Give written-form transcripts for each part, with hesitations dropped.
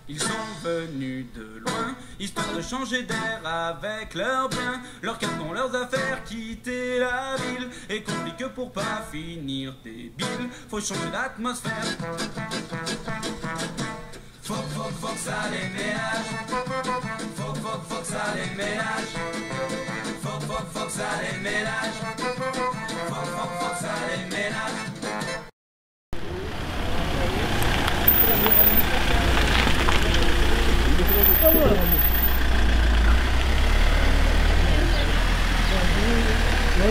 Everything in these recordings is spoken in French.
Ils sont venus de loin, histoire de changer d'air avec leurs biens. Leurs cartons, leurs affaires, quitter la ville. Et compliqué pour pas finir débile, faut changer d'atmosphère. Faut que ça les ménage. Faut que ça les ménage. Faut que ça les ménage. Faut que ça les ménage. On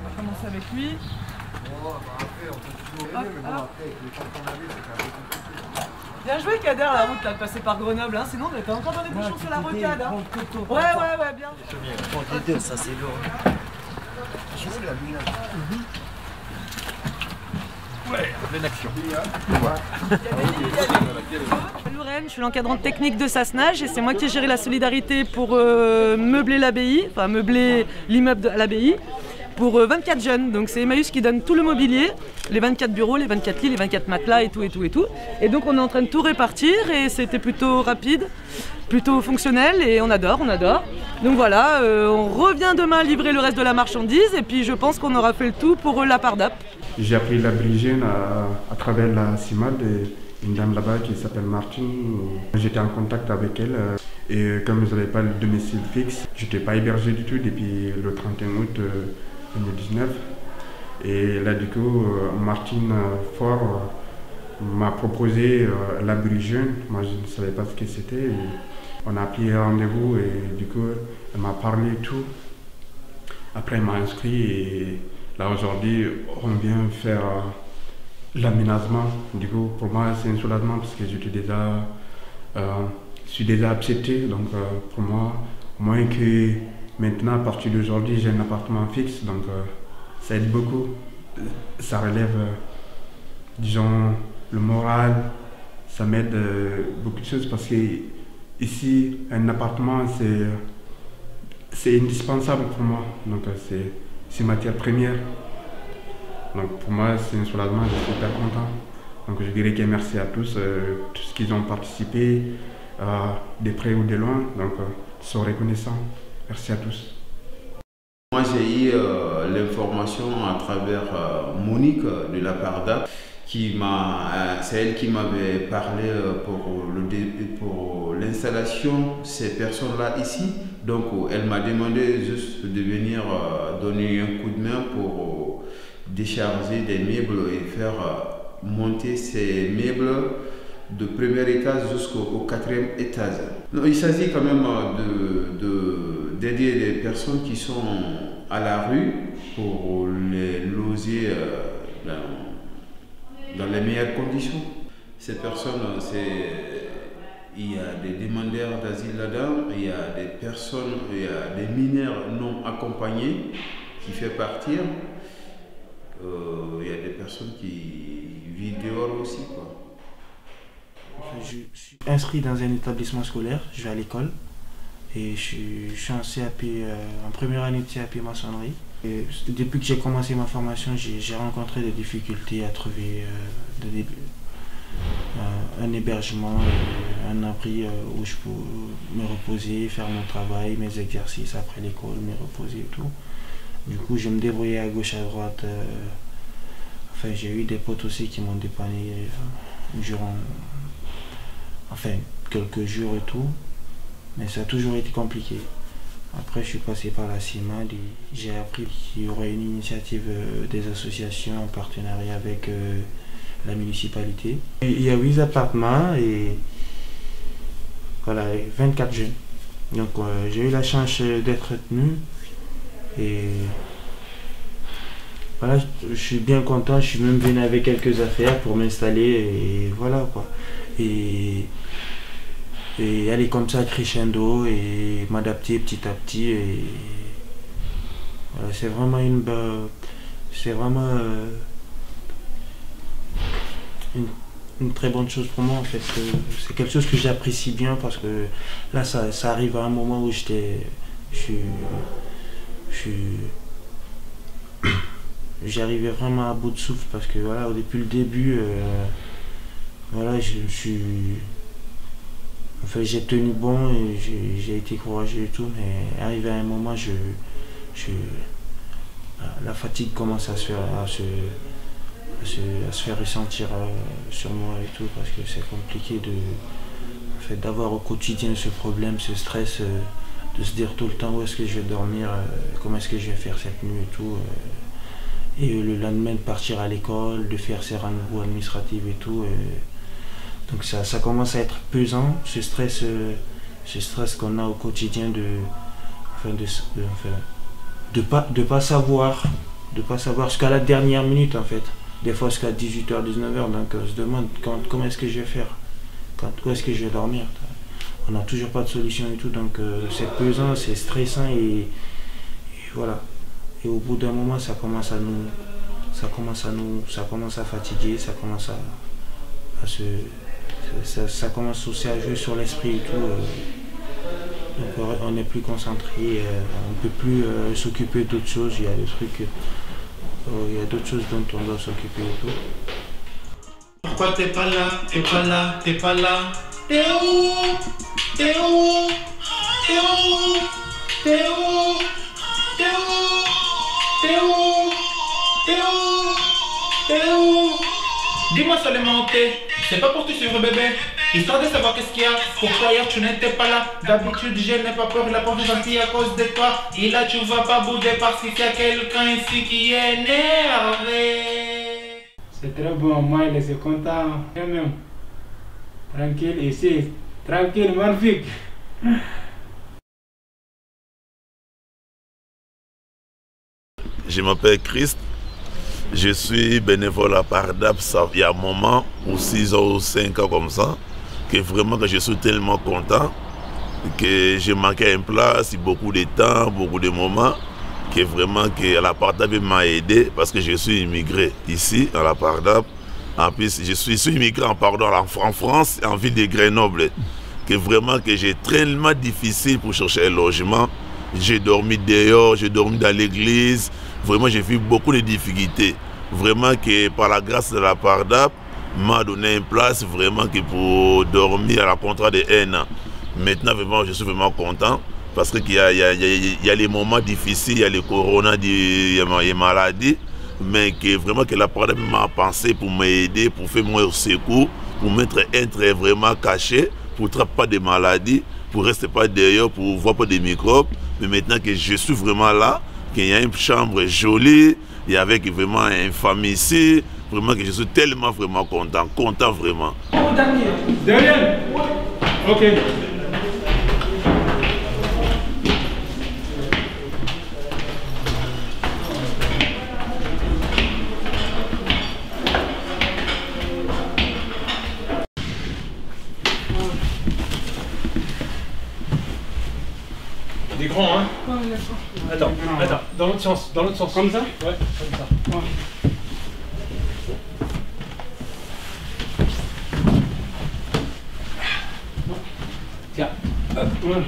va commencer avec lui. Après, on peut toujours aimer, mais bon, après, avec les temps qu'on avait, c'était un peu compliqué. Bien joué Kader, la route là, de passer par Grenoble, hein. Sinon on était encore dans les bouchons sur la rocade. Hein. Ouais, bien. Prends les deux, ça c'est lourd. Ouais, pleine action. Lorraine, je suis l'encadrante technique de Sassenage et c'est moi qui ai géré la solidarité pour meubler l'abbaye, enfin meubler l'immeuble de l'abbaye pour 24 jeunes. Donc c'est Emmaüs qui donne tout le mobilier, les 24 bureaux, les 24 lits, les 24 matelas et tout. Et donc on est en train de tout répartir et c'était plutôt rapide, plutôt fonctionnel et on adore. Donc voilà, on revient demain livrer le reste de la marchandise et puis je pense qu'on aura fait le tout pour la part d'AP. J'ai appris la brigène à travers la CIMAD, une dame là-bas qui s'appelle Martine. J'étais en contact avec elle et comme je n'avais pas le domicile fixe, je n'étais pas hébergé du tout depuis le 31 août 2019. Et là du coup, Martine Fort m'a proposé la brigène. Moi je ne savais pas ce que c'était. On a pris rendez-vous et du coup, elle m'a parlé tout. Après, elle m'a inscrit et là aujourd'hui, on vient faire l'aménagement. Du coup, pour moi, c'est un soulagement parce que je suis déjà accepté. Donc, pour moi, au moins que maintenant, à partir d'aujourd'hui, j'ai un appartement fixe. Donc, ça aide beaucoup. Ça relève, disons, le moral. Ça m'aide beaucoup de choses parce que ici, un appartement, c'est indispensable pour moi. Donc, c'est matière première. Donc pour moi, c'est un soulagement, je suis super content. Donc je dirais que merci à tous qui ont participé, de près ou de loin. Donc sont reconnaissants. Merci à tous. Moi j'ai eu l'information à travers Monique de la part d'AP. C'est elle qui m'avait parlé pour l'installation de ces personnes-là ici. Donc elle m'a demandé juste de venir donner un coup de main pour décharger des meubles et faire monter ces meubles de premier étage jusqu'au 4e étage. Il s'agit quand même d'aider les personnes qui sont à la rue pour les loger dans les meilleures conditions. Ces personnes, il y a des demandeurs d'asile là-dedans, il y a des personnes, il y a des mineurs non accompagnés qui font partir. Il y a des personnes qui vivent dehors aussi, quoi. Je suis inscrit dans un établissement scolaire, je vais à l'école et je suis en CAP, en première année de CAP maçonnerie. Et depuis que j'ai commencé ma formation, j'ai rencontré des difficultés à trouver un hébergement, un abri où je peux me reposer, faire mon travail, mes exercices après l'école, me reposer et tout. Du coup, je me débrouillais à gauche, à droite. Enfin, j'ai eu des potes aussi qui m'ont dépanné durant quelques jours et tout. Mais ça a toujours été compliqué. Après, je suis passé par la CIMAD et j'ai appris qu'il y aurait une initiative des associations en partenariat avec la municipalité. Et il y a 8 appartements et voilà, 24 jeunes. Donc, j'ai eu la chance d'être retenu. Et voilà, je suis bien content, je suis même venu avec quelques affaires pour m'installer et voilà quoi. Et aller comme ça crescendo et m'adapter petit à petit et voilà, c'est vraiment une très bonne chose pour moi en fait. C'est quelque chose que j'apprécie bien parce que là ça arrive à un moment où je suis j'arrivais vraiment à bout de souffle parce que voilà, depuis le début, voilà, j'ai tenu bon et j'ai été courageux et tout, mais arrivé à un moment, la fatigue commence à se faire ressentir sur moi et tout, parce que c'est compliqué d'avoir au quotidien ce problème, ce stress, de se dire tout le temps où est-ce que je vais dormir, comment est-ce que je vais faire cette nuit et tout. Et le lendemain de partir à l'école, de faire ses rendez-vous administratifs et tout. Donc ça commence à être pesant, ce stress qu'on a au quotidien de pas savoir jusqu'à la dernière minute en fait. Des fois jusqu'à 18h, 19h, donc on se demande comment est-ce que je vais faire, où est-ce que je vais dormir. On n'a toujours pas de solution et tout, donc c'est pesant, c'est stressant et voilà. Et au bout d'un moment, ça commence à fatiguer, ça commence aussi à jouer sur l'esprit et tout. Donc on n'est plus concentré, on ne peut plus s'occuper d'autres choses. Il y a des trucs, il y a d'autres choses dont on doit s'occuper et tout. Pourquoi t'es pas là, t'es pas là, t'es pas là? T'es où? T'es où? T'es où? T'es où? T'es où? T'es où? T'es où? T'es où? Dis-moi seulement où t'es. C'est pas pour te suivre bébé, histoire de savoir qu'est-ce qu'il y a. Pourquoi hier tu n'étais pas là? D'habitude je n'ai pas peur, la porte est gentille à cause de toi. Et là tu vas pas bouder parce qu'il y a quelqu'un ici qui est énervé. C'est très bon, moi il est content. Même. Tranquille ici, tranquille, magnifique. Je m'appelle Christ, je suis bénévole à Pardap il y a un moment, ou 6 ans ou 5 ans comme ça, que vraiment que je suis tellement content, que j'ai manqué une place, beaucoup de temps, beaucoup de moments, que vraiment que la Pardap m'a aidé parce que je suis immigré ici, à la Pardap. En plus, je suis immigré en France, en ville de Grenoble, que vraiment que j'ai tellement difficile pour chercher un logement. J'ai dormi dehors, j'ai dormi dans l'église. Vraiment, j'ai vu beaucoup de difficultés. Vraiment que par la grâce de la Pardap, m'a donné une place vraiment que pour dormir à la contrat de 1 an. Maintenant, vraiment, je suis vraiment content parce qu'il y a les moments difficiles, il y a le corona, il y a les maladies, mais que vraiment que la Pardap m'a pensé pour m'aider, pour faire mon secours, pour mettre un trait vraiment caché, pour ne attraper pas de maladies, pour ne rester pas derrière, pour ne voir pas des microbes. Mais maintenant que je suis vraiment là, qu'il y a une chambre jolie, il y a avec vraiment une famille ici, vraiment que je suis tellement vraiment content vraiment. Daniel. Ok. Des grands, hein? Ouais, d'accord. Attends, dans l'autre sens, Comme ça? Ouais, comme ça. Ouais. Tiens. Ouais.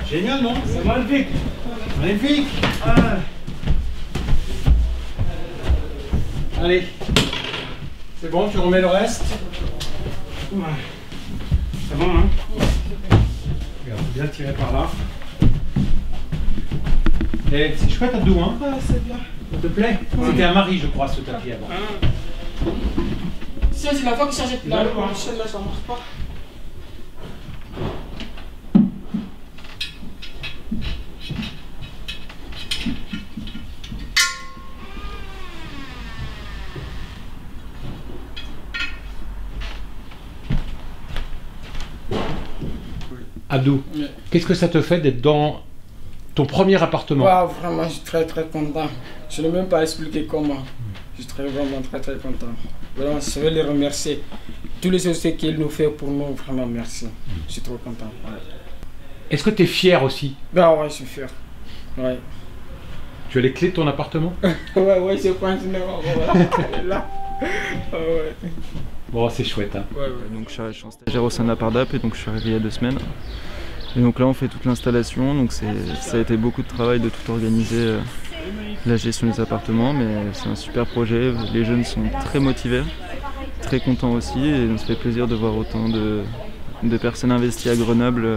Génial, non? C'est magnifique. Magnifique. Ah. Allez. C'est bon, tu remets le reste? Ouais. C'est bon, hein? Regarde, bien tiré par là. Et c'est chouette à dos, hein? C'est bien. Ça te plaît? C'était un mari, je crois, ce tapis avant. Ça, c'est la fois que ça jette là, celle-là, ça marche pas. Abdou, qu'est-ce que ça te fait d'être dans ton premier appartement? Wow, vraiment, je suis très très content. Je ne vais même pas expliquer comment. Je suis vraiment très très content. Vraiment, je vais les remercier. Tous les choses qu'ils nous font pour nous, vraiment merci. Je suis trop content. Ouais. Est-ce que tu es fier aussi? Ben ouais, je suis fier. Ouais. Tu as les clés de ton appartement? ouais, je pense que voilà. Là. Ouais. Bon, c'est chouette, hein. Ouais. Donc je suis en stagiaire au sein de la Pardap et donc je suis arrivé il y a 2 semaines. Et donc là on fait toute l'installation, donc ça a été beaucoup de travail de tout organiser la gestion des appartements, mais c'est un super projet. Les jeunes sont très motivés, très contents aussi, et ça fait plaisir de voir autant de personnes investies à Grenoble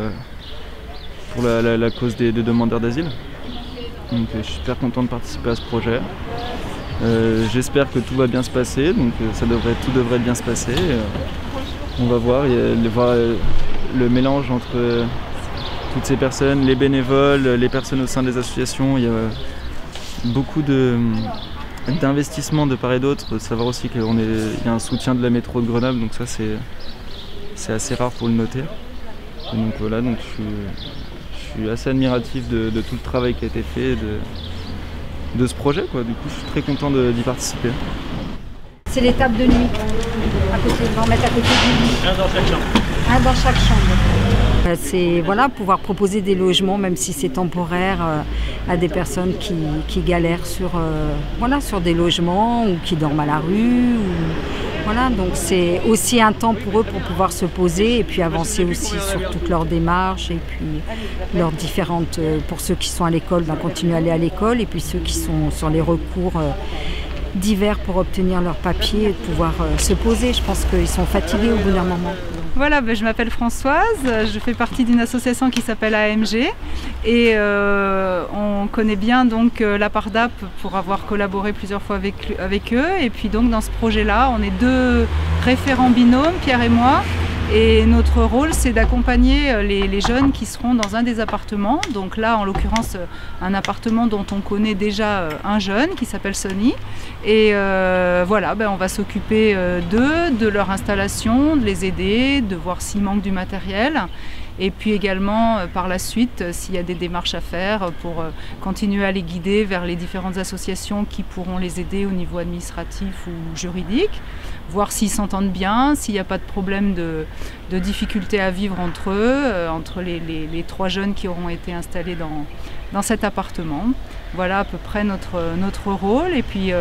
pour la cause des demandeurs d'asile. Donc je suis super content de participer à ce projet. J'espère que tout va bien se passer, donc tout devrait bien se passer. On va voir, le mélange entre toutes ces personnes, les bénévoles, les personnes au sein des associations. Il y a beaucoup d'investissements de part et d'autre. Savoir aussi qu'il y a un soutien de la métro de Grenoble, donc ça c'est assez rare pour le noter. Et donc voilà, donc je suis assez admiratif de tout le travail qui a été fait de ce projet, quoi. Du coup je suis très content d'y participer. C'est l'étape de nuit. On va mettre à côté du lit. Un dans chaque chambre. Un dans chaque chambre. C'est pouvoir proposer des logements, même si c'est temporaire, à des personnes qui galèrent sur des logements ou qui dorment à la rue. Donc c'est aussi un temps pour eux pour pouvoir se poser et puis avancer aussi sur toutes leurs démarches et puis leurs différentes, pour ceux qui sont à l'école, continuer à aller à l'école, et puis ceux qui sont sur les recours divers pour obtenir leurs papiers et de pouvoir se poser. Je pense qu'ils sont fatigués au bout d'un moment. Voilà, je m'appelle Françoise, je fais partie d'une association qui s'appelle AMG et on connaît bien donc la Pardap pour avoir collaboré plusieurs fois avec eux, et puis donc dans ce projet-là, on est 2 référents binômes, Pierre et moi. Et notre rôle, c'est d'accompagner les jeunes qui seront dans un des appartements. Donc là, en l'occurrence, un appartement dont on connaît déjà un jeune qui s'appelle Sonny. Et on va s'occuper d'eux, de leur installation, de les aider, de voir s'il manque du matériel. Et puis également, par la suite, s'il y a des démarches à faire pour continuer à les guider vers les différentes associations qui pourront les aider au niveau administratif ou juridique, voir s'ils s'entendent bien, s'il n'y a pas de problème de difficulté à vivre entre eux, entre les 3 jeunes qui auront été installés dans cet appartement. Voilà à peu près notre rôle. Et puis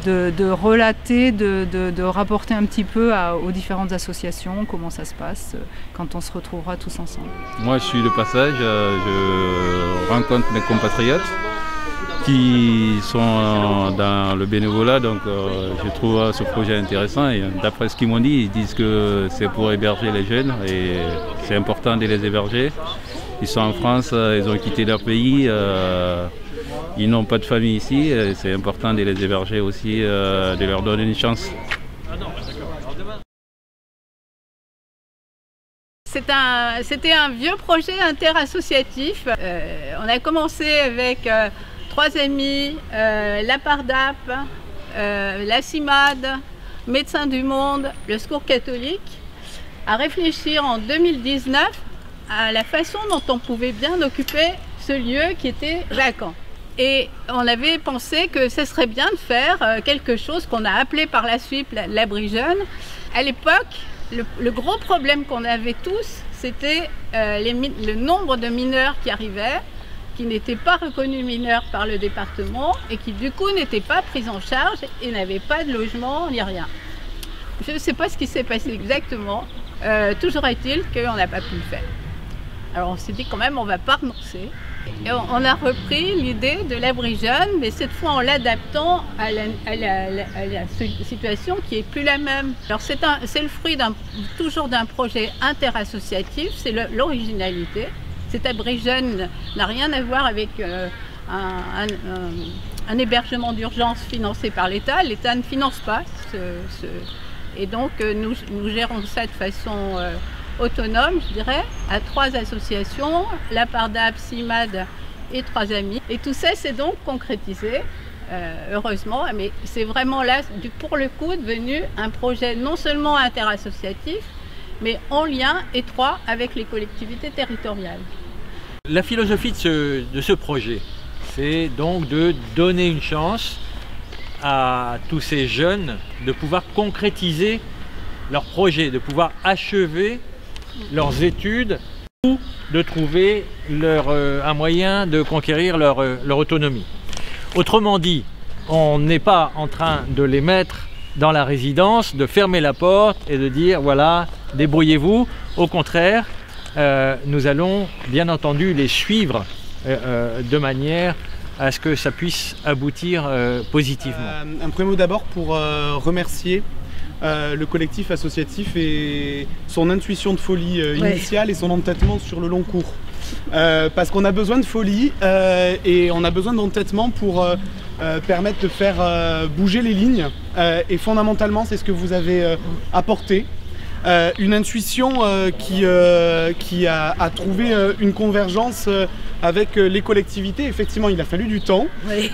de relater, de rapporter un petit peu aux différentes associations comment ça se passe quand on se retrouvera tous ensemble. Moi je suis de passage, je rencontre mes compatriotes qui sont dans le bénévolat, donc je trouve ce projet intéressant, et d'après ce qu'ils m'ont dit, ils disent que c'est pour héberger les jeunes et c'est important de les héberger. Ils sont en France, ils ont quitté leur pays. Ils n'ont pas de famille ici, c'est important de les héberger aussi, de leur donner une chance. C'était un vieux projet interassociatif. On a commencé avec 3 amis, la Pardap, la CIMAD, Médecins du Monde, le Secours catholique, à réfléchir en 2019 à la façon dont on pouvait bien occuper ce lieu qui était vacant. Et on avait pensé que ce serait bien de faire quelque chose qu'on a appelé par la suite l'abri jeune. À l'époque, le gros problème qu'on avait tous, c'était le nombre de mineurs qui arrivaient, qui n'étaient pas reconnus mineurs par le département et qui du coup n'étaient pas pris en charge et n'avaient pas de logement ni rien. Je ne sais pas ce qui s'est passé exactement, toujours est-il qu'on n'a pas pu le faire. Alors on s'est dit quand même on ne va pas renoncer. Et on a repris l'idée de l'abri jeune, mais cette fois en l'adaptant à la situation qui n'est plus la même. Alors c'est le fruit toujours d'un projet interassociatif, c'est l'originalité. Cet abri jeune n'a rien à voir avec un hébergement d'urgence financé par l'État. L'État ne finance pas et donc nous gérons ça de façon autonome, je dirais, à 3 associations, la Pardap, CIMAD et 3 amis. Et tout ça s'est donc concrétisé, heureusement, mais c'est vraiment là, pour le coup, devenu un projet non seulement interassociatif, mais en lien étroit avec les collectivités territoriales. La philosophie de ce projet, c'est donc de donner une chance à tous ces jeunes de pouvoir concrétiser leur projet, de pouvoir achever leurs études ou de trouver un moyen de conquérir leur autonomie. Autrement dit, on n'est pas en train de les mettre dans la résidence, de fermer la porte et de dire voilà, débrouillez-vous. Au contraire, nous allons bien entendu les suivre de manière à ce que ça puisse aboutir positivement. Un premier mot d'abord pour remercier le collectif associatif et son intuition de folie initiale et son entêtement sur le long cours. Parce qu'on a besoin de folie et on a besoin d'entêtement pour permettre de faire bouger les lignes. Et fondamentalement, c'est ce que vous avez apporté. Une intuition qui a trouvé une convergence avec les collectivités. Effectivement, il a fallu du temps. Oui.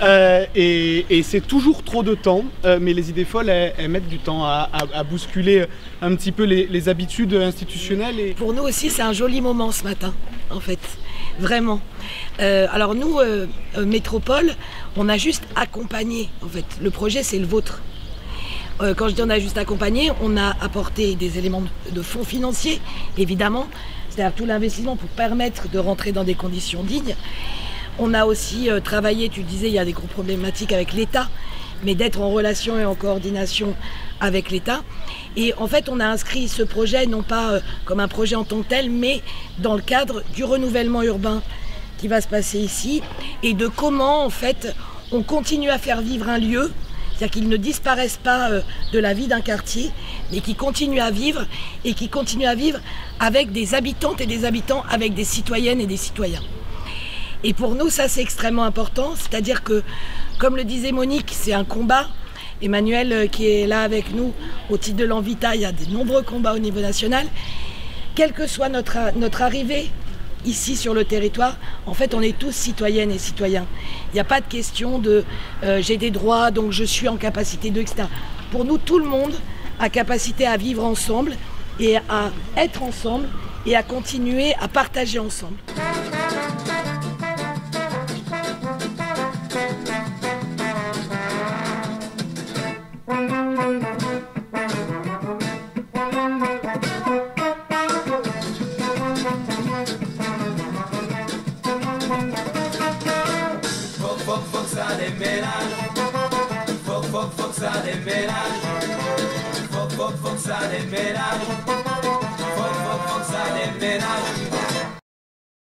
Et c'est toujours trop de temps. Mais les idées folles, elles mettent du temps à bousculer un petit peu les habitudes institutionnelles. Et... Pour nous aussi, c'est un joli moment ce matin, en fait. Vraiment. Alors nous, Métropole, on a juste accompagné. En fait, le projet, c'est le vôtre. Quand je dis on a juste accompagné, on a apporté des éléments de fonds financiers, évidemment, c'est-à-dire tout l'investissement pour permettre de rentrer dans des conditions dignes. On a aussi travaillé, tu disais, il y a des gros problématiques avec l'État, mais d'être en relation et en coordination avec l'État. Et en fait, on a inscrit ce projet, non pas comme un projet en tant que tel, mais dans le cadre du renouvellement urbain qui va se passer ici, et de comment, en fait, on continue à faire vivre un lieu. C'est-à-dire qu'ils ne disparaissent pas de la vie d'un quartier, mais qui continuent à vivre et qui continuent à vivre avec des habitantes et des habitants, avec des citoyennes et des citoyens. Et pour nous, ça c'est extrêmement important, c'est-à-dire que, comme le disait Monique, c'est un combat. Emmanuel qui est là avec nous au titre de l'Envita, il y a de nombreux combats au niveau national. Quelle que soit notre arrivée ici sur le territoire, en fait on est tous citoyennes et citoyens. Il n'y a pas de question de j'ai des droits donc je suis en capacité de, etc. Pour nous, tout le monde a capacité à vivre ensemble et à être ensemble et à continuer à partager ensemble. Faut que ça déménage.